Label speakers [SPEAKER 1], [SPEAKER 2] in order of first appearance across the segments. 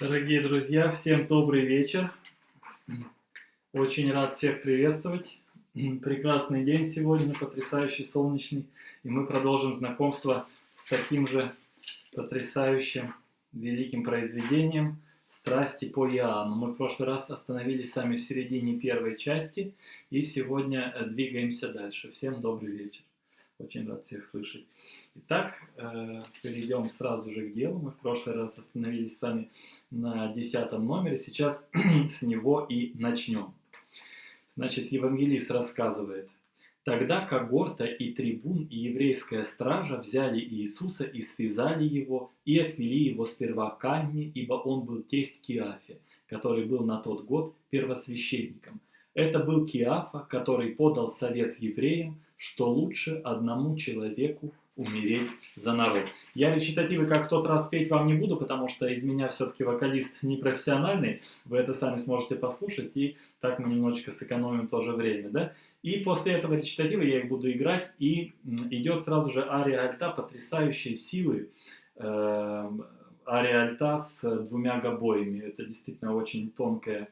[SPEAKER 1] Дорогие друзья, всем добрый вечер. Очень рад всех приветствовать. Прекрасный день сегодня, потрясающий, солнечный. И мы продолжим знакомство с таким же потрясающим, великим произведением «Страсти по Иоанну». Мы в прошлый раз остановились сами в середине первой части, и сегодня двигаемся дальше. Всем добрый вечер. Очень рад всех слышать. Итак, перейдем сразу же к делу. Мы в прошлый раз остановились с вами на 10 номере. Сейчас с него и начнем. Значит, евангелист рассказывает. Тогда когорта и трибун и еврейская стража взяли Иисуса и связали его, и отвели его сперва к Анне, ибо он был тесть Киафе, который был на тот год первосвященником. Это был Киафа, который подал совет евреям, что лучше одному человеку умереть за народ. Я речитативы, как в тот раз, петь вам не буду, потому что из меня все-таки вокалист непрофессиональный. Вы это сами сможете послушать, и так мы немножечко сэкономим тоже время, да? И после этого речитатива я их буду играть, и идет сразу же ария альта потрясающей силы. Ария альта с двумя гобоями. Это действительно очень тонкое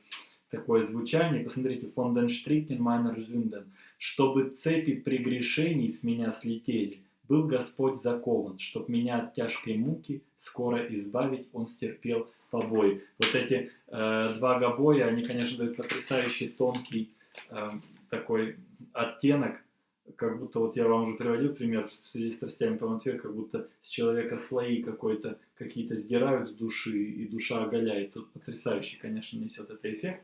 [SPEAKER 1] такое звучание. Посмотрите, «Von den Stricken meiner Sünden», «Чтобы цепи прегрешений с меня слетели, был Господь закован, чтоб меня от тяжкой муки скоро избавить, Он стерпел побои». Вот эти два гобоя, они, конечно, дают потрясающий тонкий такой оттенок, как будто, вот я вам уже приводил пример в связи с страстями по Матфею, как будто с человека слои какие-то сдирают с души, и душа оголяется. Вот потрясающий, конечно, несет это эффект.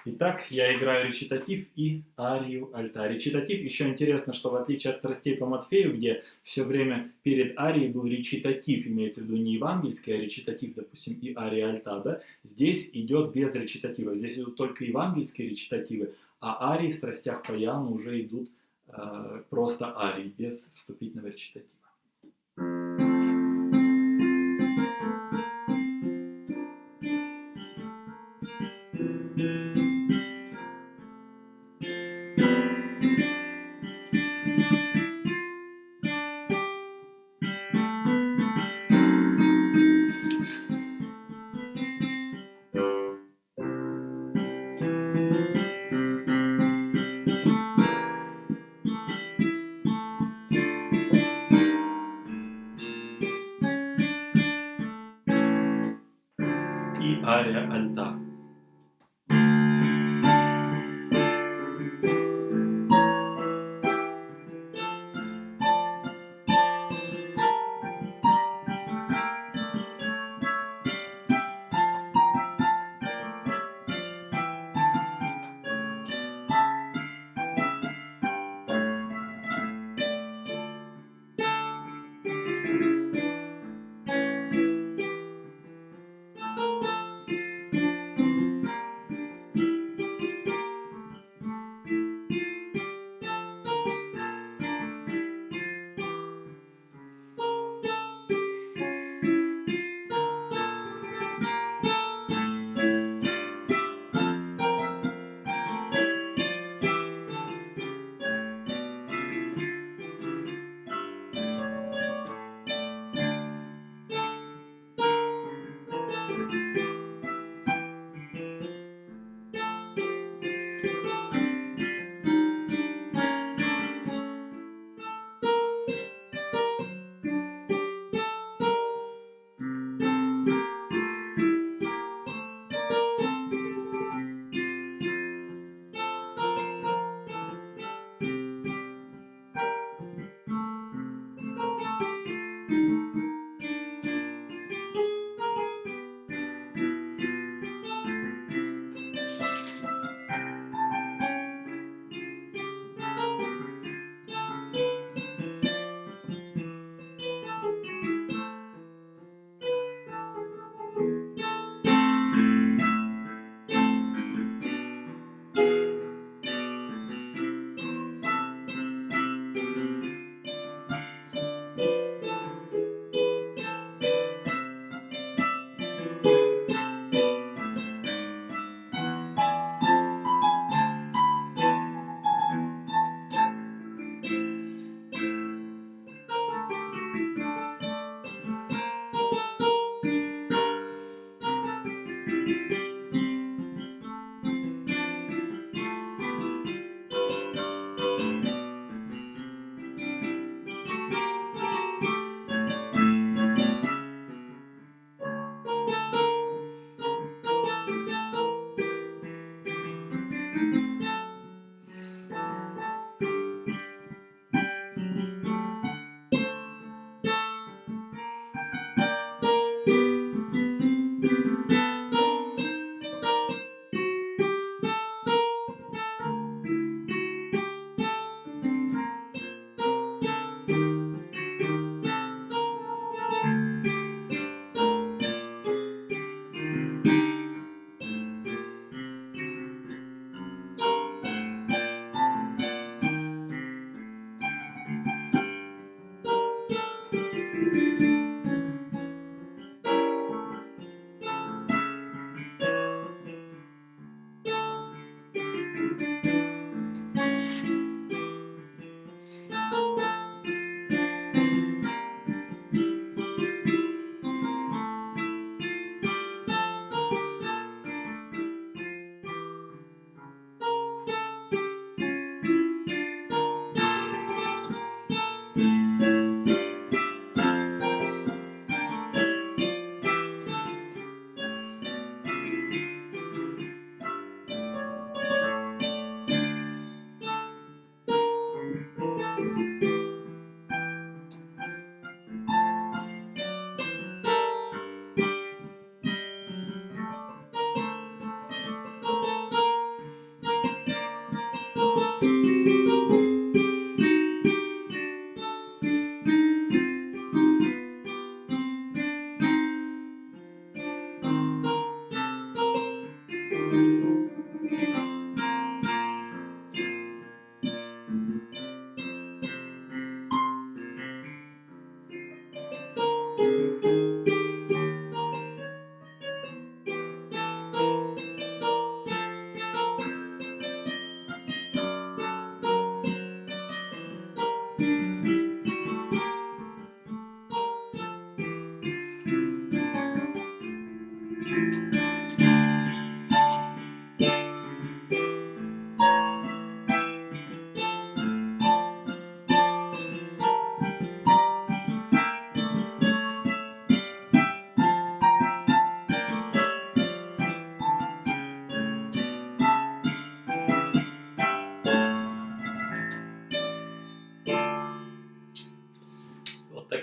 [SPEAKER 1] Итак, я играю речитатив и арию альта. Речитатив, еще интересно, что в отличие от страстей по Матфею, где все время перед арией был речитатив, имеется в виду не евангельский, а речитатив, допустим, и ария альта, да, здесь идет без речитатива. Здесь идут только евангельские речитативы, а арии в страстях по Иоанну уже идут просто арии, без вступительного речитатива. И ария альта.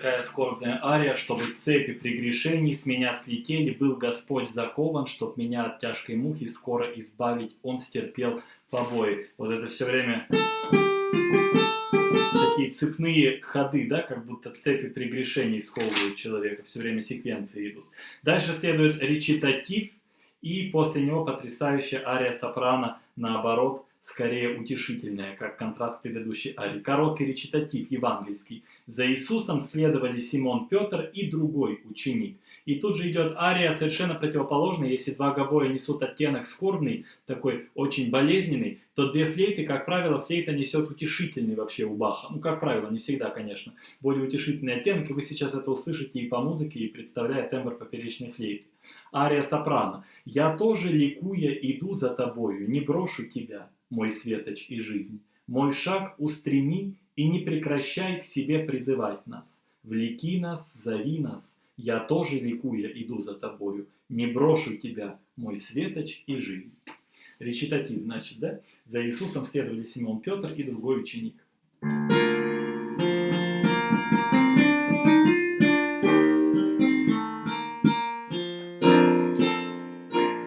[SPEAKER 1] такая скорбная ария: чтобы цепи прегрешений с меня слетели, был Господь закован, чтоб меня от тяжкой мухи скоро избавить, Он стерпел побои. Вот это все время такие цепные ходы, да, как будто цепи прегрешений сковывают человека, все время секвенции идут. Дальше следует речитатив, и после него потрясающая ария сопрано, наоборот, скорее утешительная, как контраст к предыдущей арии. Короткий речитатив евангельский. За Иисусом следовали Симон Петр и другой ученик. И тут же идет ария совершенно противоположная. Если два гобоя несут оттенок скорбный, такой очень болезненный, то две флейты, как правило, флейта несет утешительный вообще у Баха. Ну, как правило, не всегда, конечно. Более утешительный оттенок, и вы сейчас это услышите и по музыке, и представляя тембр поперечной флейты. Ария сопрано. «Я тоже, ликуя, иду за тобою, не брошу тебя, мой светоч и жизнь. Мой шаг устреми и не прекращай к себе призывать нас. Влеки нас, зови нас, я тоже, ликуя, иду за тобою, не брошу тебя, мой светоч и жизнь». Речитатив, значит, да? За Иисусом следовали Симон Петр и другой ученик.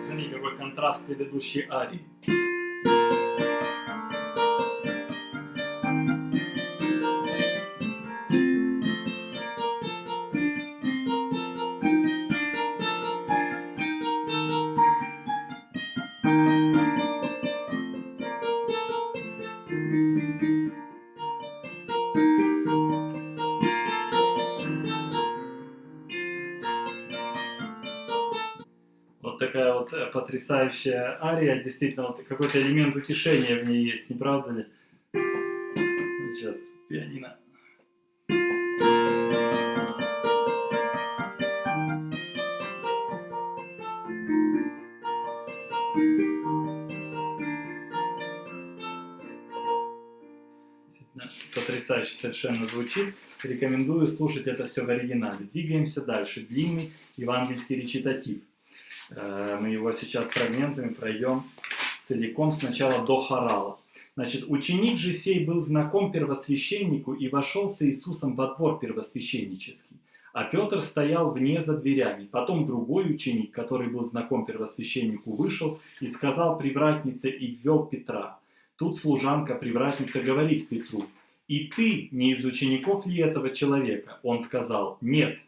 [SPEAKER 1] Смотрите, какой контраст к предыдущей арии. Вот такая вот потрясающая ария, действительно, вот какой-то элемент утешения в ней есть, не правда ли? Вот сейчас пианино. Потрясающе совершенно звучит. Рекомендую слушать это все в оригинале. Двигаемся дальше. Длинный евангельский речитатив. Мы его сейчас фрагментами пройдем целиком, сначала до хорала. Значит, ученик же сей был знаком первосвященнику и вошел с Иисусом во двор первосвященнический. А Петр стоял вне за дверями. Потом другой ученик, который был знаком первосвященнику, вышел и сказал привратнице и ввел Петра. Тут служанка-привратница говорит Петру: «И ты не из учеников ли этого человека?» Он сказал: «Нет».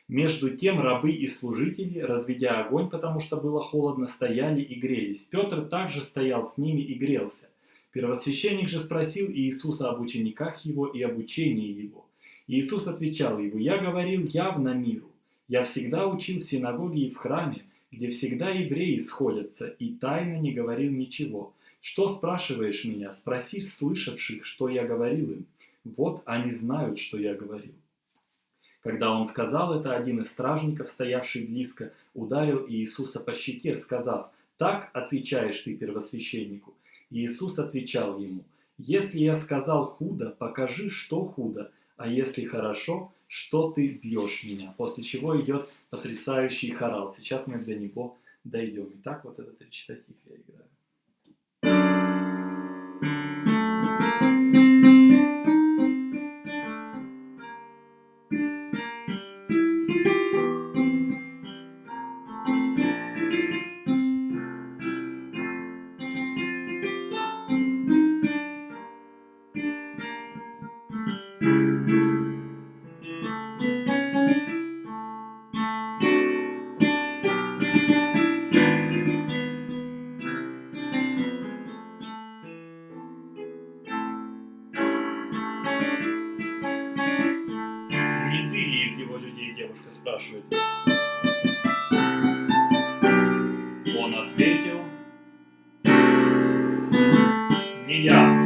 [SPEAKER 1] Между тем рабы и служители, разведя огонь, потому что было холодно, стояли и грелись. Петр также стоял с ними и грелся. Первосвященник же спросил Иисуса об учениках его и об учении его. Иисус отвечал ему: «Я говорил явно миру. Я всегда учил в синагоге и в храме, где всегда евреи сходятся, и тайно не говорил ничего. Что спрашиваешь меня? Спроси слышавших, что я говорил им. Вот они знают, что я говорил». Когда он сказал это, один из стражников, стоявший близко, ударил Иисуса по щеке, сказав: «Так отвечаешь ты первосвященнику». Иисус отвечал ему: «Если я сказал худо, покажи, что худо, а если хорошо, что ты бьешь меня». После чего идет потрясающий хорал. Сейчас мы до него дойдем. Итак, вот этот речитатив я играю. Не ты ли из его людей, девушка спрашивает. Он ответил: «Не я».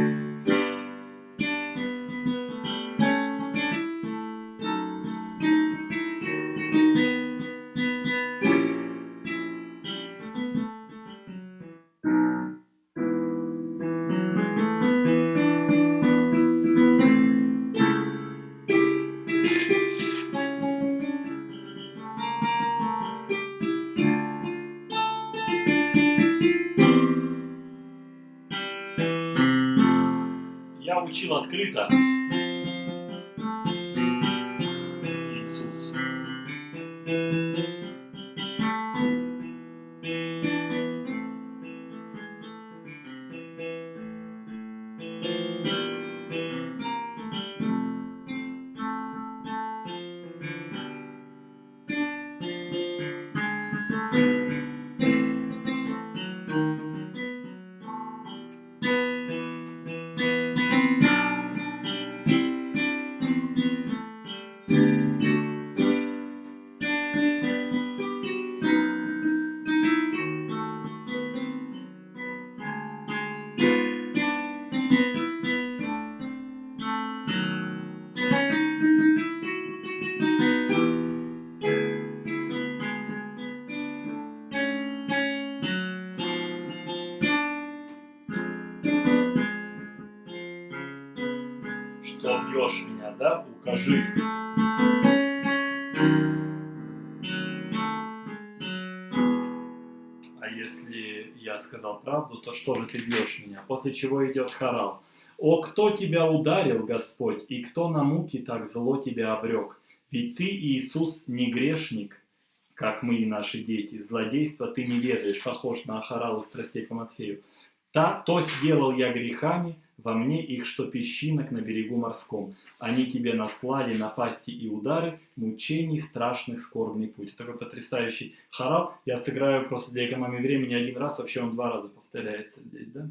[SPEAKER 1] Я учил открыто, бьешь меня, да, укажи. А если я сказал правду, то что же ты бьешь меня? После чего идет хорал. О, кто тебя ударил, Господь, и кто на муки так зло тебя обрек? Ведь ты, Иисус, не грешник, как мы и наши дети. Злодейство ты не ведаешь, похож на хорал из страстей по Матфею. То сделал я грехами, во мне их, что песчинок на берегу морском. Они тебе наслали напасти и удары, мучений страшных скорбный путь. Такой потрясающий хорал. Я сыграю просто для экономии времени один раз, вообще он 2 раза повторяется здесь, да?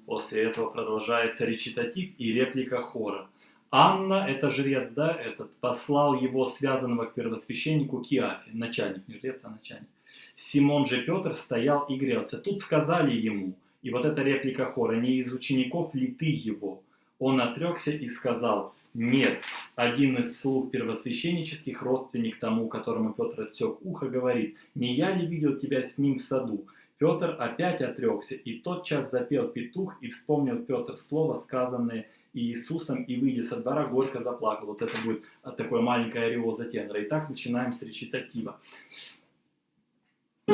[SPEAKER 1] После этого продолжается речитатив и реплика хора. Анна, это жрец, да, этот, послал его, связанного к первосвященнику, Киафе, начальник, не жрец, а начальник. Симон же Петр стоял и грелся. Тут сказали ему, и вот эта реплика хора, не из учеников ли ты его? Он отрекся и сказал, нет, один из слуг первосвященнических, родственник тому, которому Петр отсек ухо, говорит, не я ли видел тебя с ним в саду? Петр опять отрекся, и тотчас запел петух, и вспомнил Петр слово, сказанное Иисусом, и, выйдя со двора, горько заплакал. Вот это будет такое маленькое ореолза тенора. Итак, начинаем с речитатива. И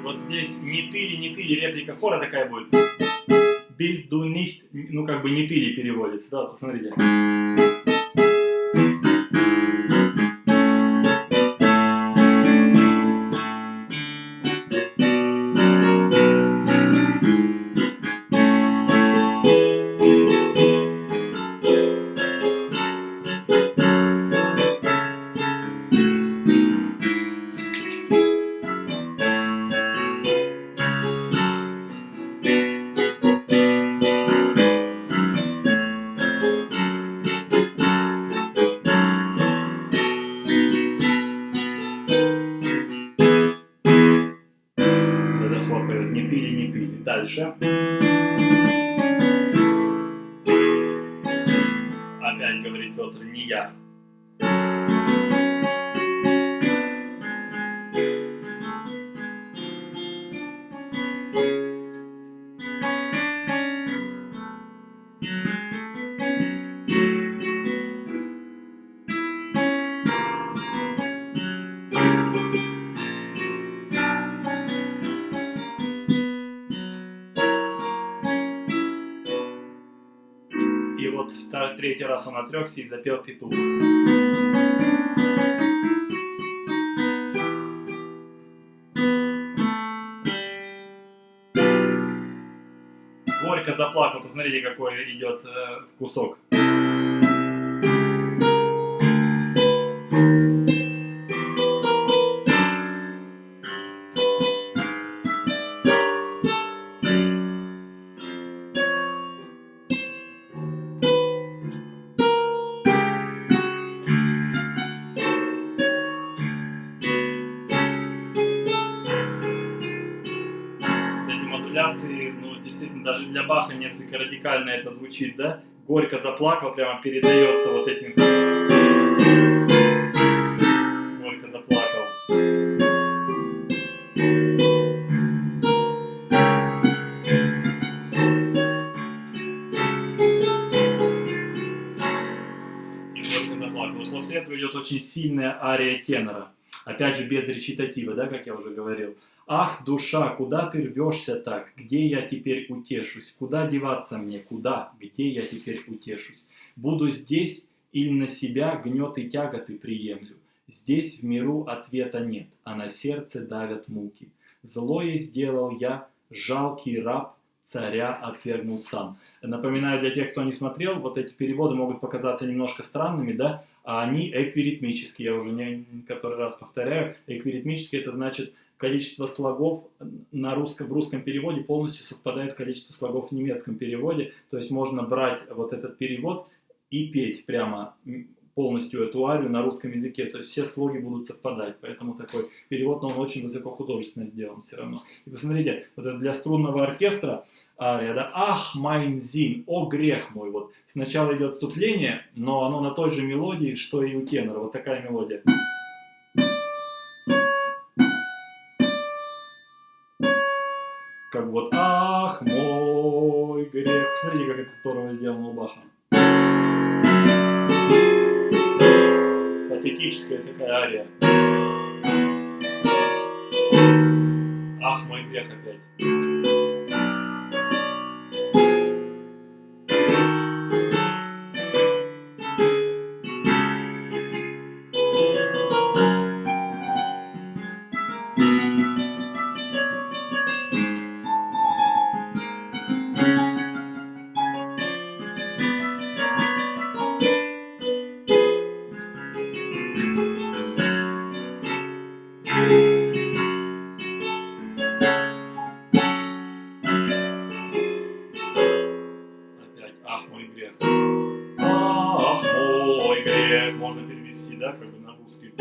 [SPEAKER 1] вот здесь не ты ли, реплика хора такая будет. Bist du nicht, ну как бы не ты ли переводится, да, посмотрите. Дальше. Опять говорит Петр, не я. И вот 3-й раз он отрекся и запел петух. Горько заплакал, посмотрите, какой идет кусок. Ну, действительно, даже для Баха несколько радикально это звучит, да? Горько заплакал, прямо передается вот этим. Горько заплакал. И горько заплакал. Вот после этого идет очень сильная ария тенора. Опять же, без речитатива, да, как я уже говорил. Ах, душа, куда ты рвешься так? Где я теперь утешусь? Куда деваться мне? Куда? Где я теперь утешусь? Буду здесь или на себя гнет и тяготы приемлю? Здесь в миру ответа нет, а на сердце давят муки. Злое сделал я, жалкий раб, царя отвергнул сам. Напоминаю для тех, кто не смотрел, вот эти переводы могут показаться немножко странными, да, а они эквиритмические, я уже не который раз повторяю. Эквиритмические — это значит количество слогов в русском переводе полностью совпадает количество слогов в немецком переводе, то есть можно брать вот этот перевод и петь прямо полностью эту арию на русском языке, то есть все слоги будут совпадать, поэтому такой перевод, но он очень высокохудожественно сделан все равно. И посмотрите, вот это для струнного оркестра ария, да, «Ах, майн зин», «О, грех мой», вот сначала идет вступление, но оно на той же мелодии, что и у тенора, вот такая мелодия. Как вот «Ах, мой грех». Посмотрите, как это здорово сделано у Баха. Патетическая такая ария. Ах, мой грех опять. Опять «Ах, мой грех». Ах, мой грех. Можно перевести, да, как бы на русский.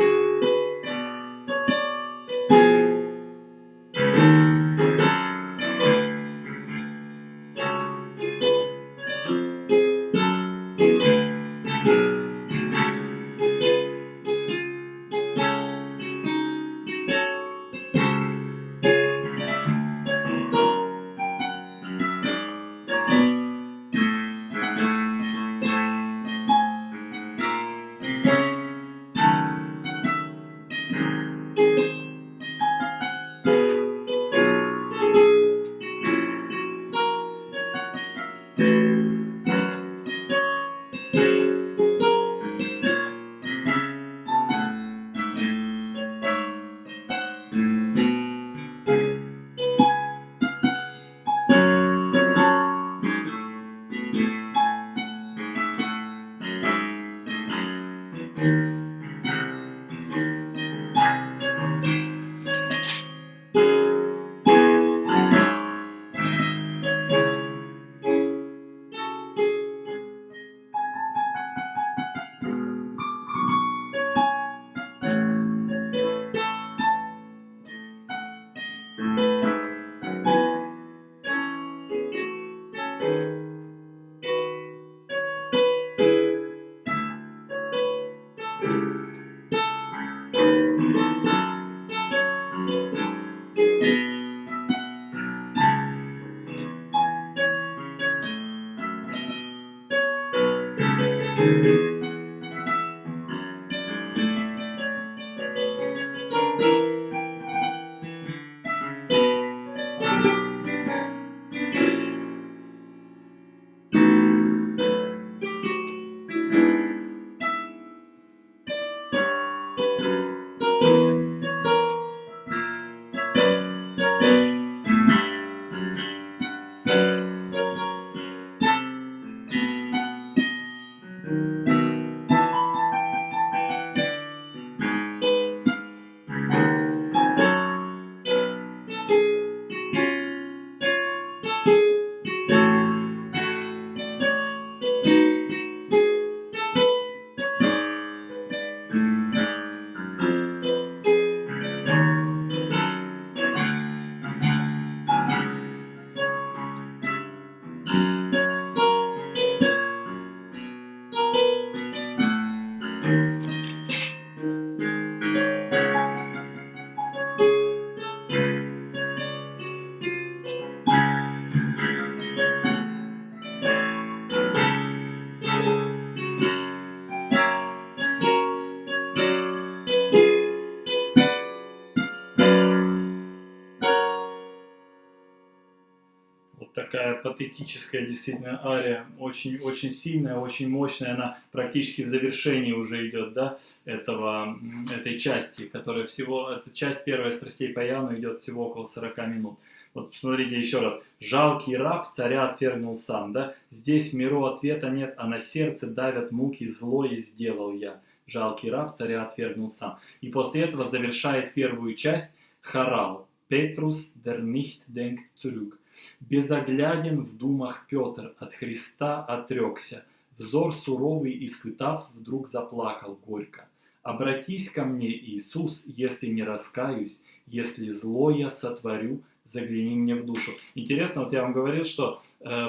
[SPEAKER 1] Вот такая патетическая действительно ария, очень сильная, очень мощная, она практически в завершении уже идет, да, этой части, которая всего, эта часть первой страстей по Иоанну идет всего около 40 минут. Вот посмотрите еще раз. «Жалкий раб царя отвергнул сам», да, здесь в миру ответа нет, а на сердце давят муки, злое сделал я. Жалкий раб царя отвергнул сам. И после этого завершает первую часть хорал. Петрус der nicht denkt zurück. Безогляден в думах Петр, от Христа отрекся. Взор суровый испытав, вдруг заплакал горько. Обратись ко мне, Иисус, если не раскаюсь, если зло я сотворю, загляни мне в душу. Интересно, вот я вам говорил, что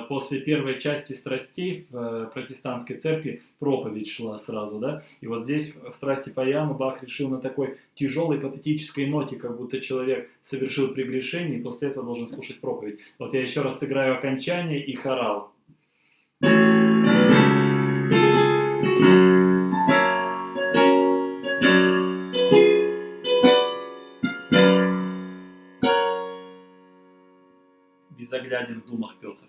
[SPEAKER 1] после первой части страстей в протестантской церкви проповедь шла сразу, да, и вот здесь в «Страсти по Иоанну» Бах решил на такой тяжелой патетической ноте, как будто человек совершил прегрешение и после этого должен слушать проповедь. Вот я еще раз сыграю окончание и хорал. Безогляден в думах Петр.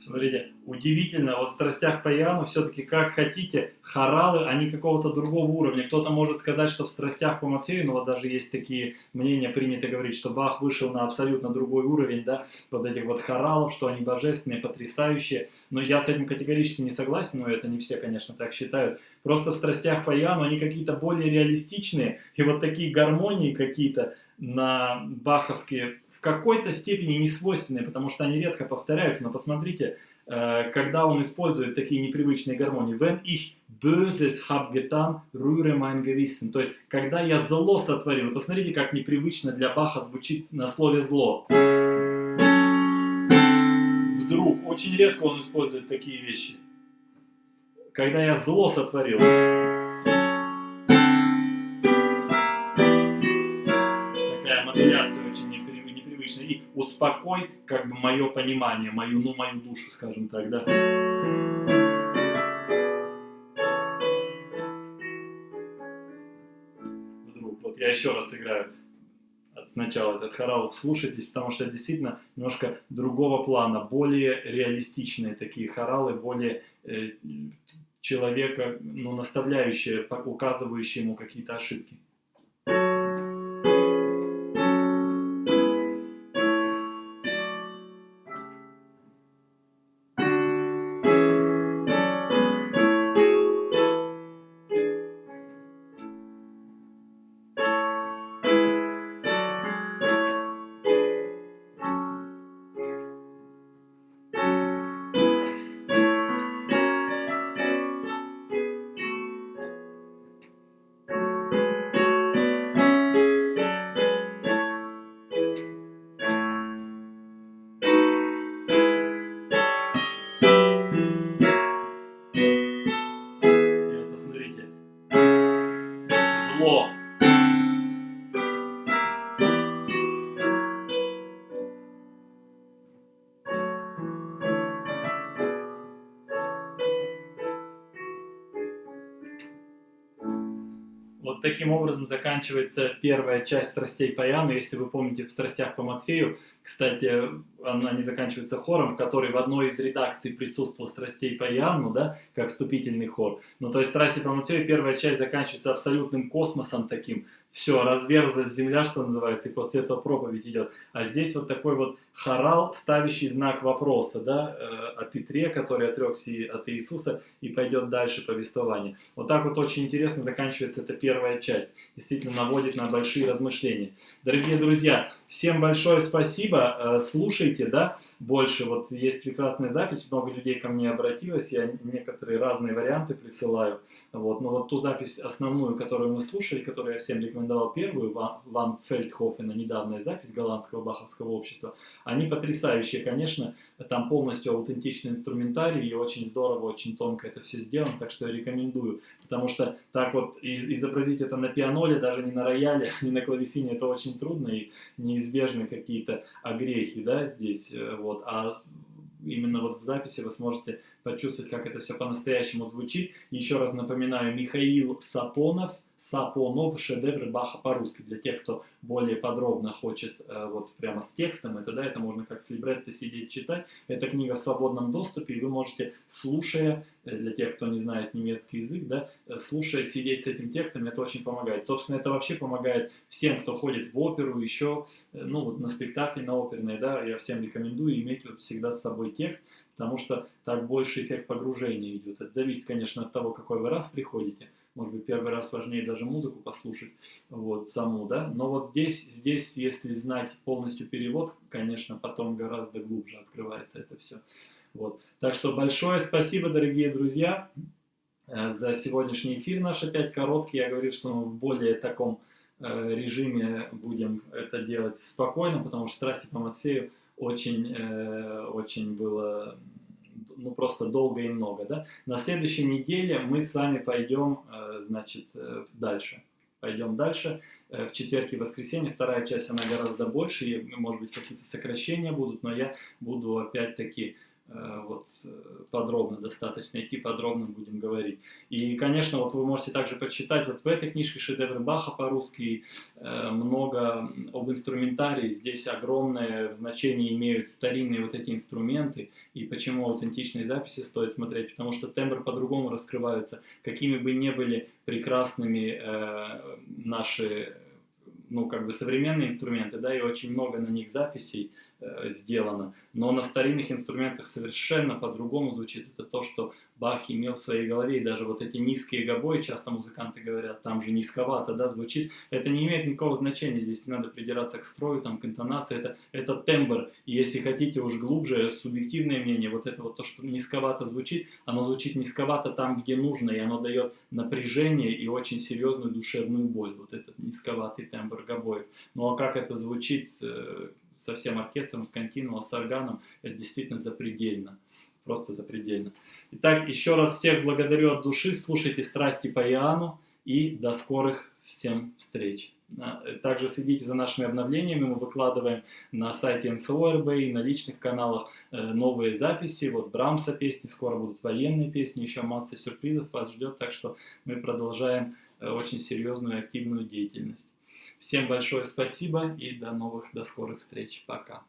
[SPEAKER 1] Смотрите, удивительно, вот в «Страстях по Иоанну» все-таки как хотите, хоралы, они какого-то другого уровня. Кто-то может сказать, что в «Страстях по Матфею», ну вот даже есть такие мнения, принято говорить, что Бах вышел на абсолютно другой уровень, да, вот этих вот хоралов, что они божественные, потрясающие. Но я с этим категорически не согласен, но это не все, конечно, так считают. Просто в «Страстях по Иоанну» они какие-то более реалистичные, и вот такие гармонии какие-то на баховские в какой-то степени не свойственные, потому что они редко повторяются, но посмотрите, когда он использует такие непривычные гармонии. Wenn ich Böses hab getan, rühre mein Gewissen. То есть, когда я зло сотворил. Посмотрите, как непривычно для Баха звучит на слове «зло». Вдруг, очень редко он использует такие вещи. Когда я зло сотворил. Такая модуляция очень непривычная. И успокой, как бы, мое понимание, мою душу, скажем так, да. Вдруг, вот я еще раз играю сначала этот хорал, вслушайтесь, потому что действительно немножко другого плана, более реалистичные такие хоралы, более человека, ну, наставляющие, указывающие ему какие-то ошибки. Зло. Вот таким образом заканчивается первая часть «Страстей по Иоанну». Если вы помните, в «Страстях по Матфею», кстати, они заканчиваются хором, который в одной из редакций присутствовал «Страстей по Иоанну», да, как вступительный хор. Ну, то есть «Страсти по Матфею» первая часть заканчивается абсолютным космосом таким, все, разверзлась земля, что называется, и после этого проповедь идет. А здесь вот такой вот хорал, ставящий знак вопроса, да, о Петре, который отрекся от Иисуса, и пойдет дальше повествование. Вот так вот очень интересно заканчивается эта первая часть. Действительно наводит на большие размышления. Дорогие друзья, всем большое спасибо. Слушайте, да, больше. Вот есть прекрасная запись, много людей ко мне обратилось, я некоторые разные варианты присылаю. Вот. Но вот ту запись основную, которую мы слушали, которую я всем рекомендовал, первую, Ван Фельдхофена, недавняя запись голландского баховского общества, они потрясающие, конечно, там полностью аутентичный инструментарий, и очень здорово, очень тонко это все сделано, так что я рекомендую, потому что так вот изобразить это на пианоле, даже не на рояле, не на клавесине, это очень трудно, и неизбежны какие-то огрехи, да, здесь, вот, а именно вот в записи вы сможете почувствовать, как это все по-настоящему звучит. Еще раз напоминаю, Михаил Сапонов, шедевры Баха по-русски. Для тех, кто более подробно хочет вот прямо с текстом, это можно как с либретто сидеть читать. Эта книга в свободном доступе, и вы можете, слушая, для тех, кто не знает немецкий язык, да, слушая, сидеть с этим текстом, это очень помогает. Собственно, это вообще помогает всем, кто ходит в оперу, еще, ну, вот на спектакли, на оперные, да, я всем рекомендую иметь вот всегда с собой текст, потому что так больше эффект погружения идет. Это зависит, конечно, от того, какой вы раз приходите. Может быть, первый раз важнее даже музыку послушать, вот, саму, да. Но вот здесь, если знать полностью перевод, конечно, потом гораздо глубже открывается это все. Вот. Так что большое спасибо, дорогие друзья, за сегодняшний эфир наш опять короткий. Я говорю, что мы в более таком режиме будем это делать спокойно, потому что «Страсти по Матфею» очень было, ну, просто долго и много, да. На следующей неделе мы с вами пойдем, значит, дальше. Пойдем дальше. В четверг и воскресенье вторая часть, она гораздо больше, и, может быть, какие-то сокращения будут, но я буду опять-таки вот подробно достаточно идти, подробно будем говорить. И, конечно, вот вы можете также почитать вот в этой книжке «Шедевры Баха» по-русски много об инструментарии. Здесь огромное значение имеют старинные вот эти инструменты, и почему аутентичные записи стоит смотреть, потому что тембр по-другому раскрываются. Какими бы ни были прекрасными наши, ну, как бы современные инструменты, да, и очень много на них записей сделано, но на старинных инструментах совершенно по-другому звучит. Это то, что Бах имел в своей голове, и даже вот эти низкие гобои, часто музыканты говорят, там же низковато, да, звучит. Это не имеет никакого значения, здесь не надо придираться к строю, там, к интонации, это тембр, и если хотите уж глубже, субъективное мнение, вот это вот то, что низковато звучит, оно звучит низковато там, где нужно, и оно дает напряжение и очень серьезную душевную боль, вот этот низковатый тембр гобоев. Ну а как это звучит со всем оркестром, с континуо, с органом, это действительно запредельно. Просто запредельно. Итак, еще раз всех благодарю от души. Слушайте «Страсти по Иоанну» и до скорых всем встреч. Также следите за нашими обновлениями. Мы выкладываем на сайте НСО.РБ и на личных каналах новые записи. Вот Брамса песни, скоро будут военные песни, еще масса сюрпризов вас ждет. Так что мы продолжаем очень серьезную и активную деятельность. Всем большое спасибо и до скорых встреч. Пока.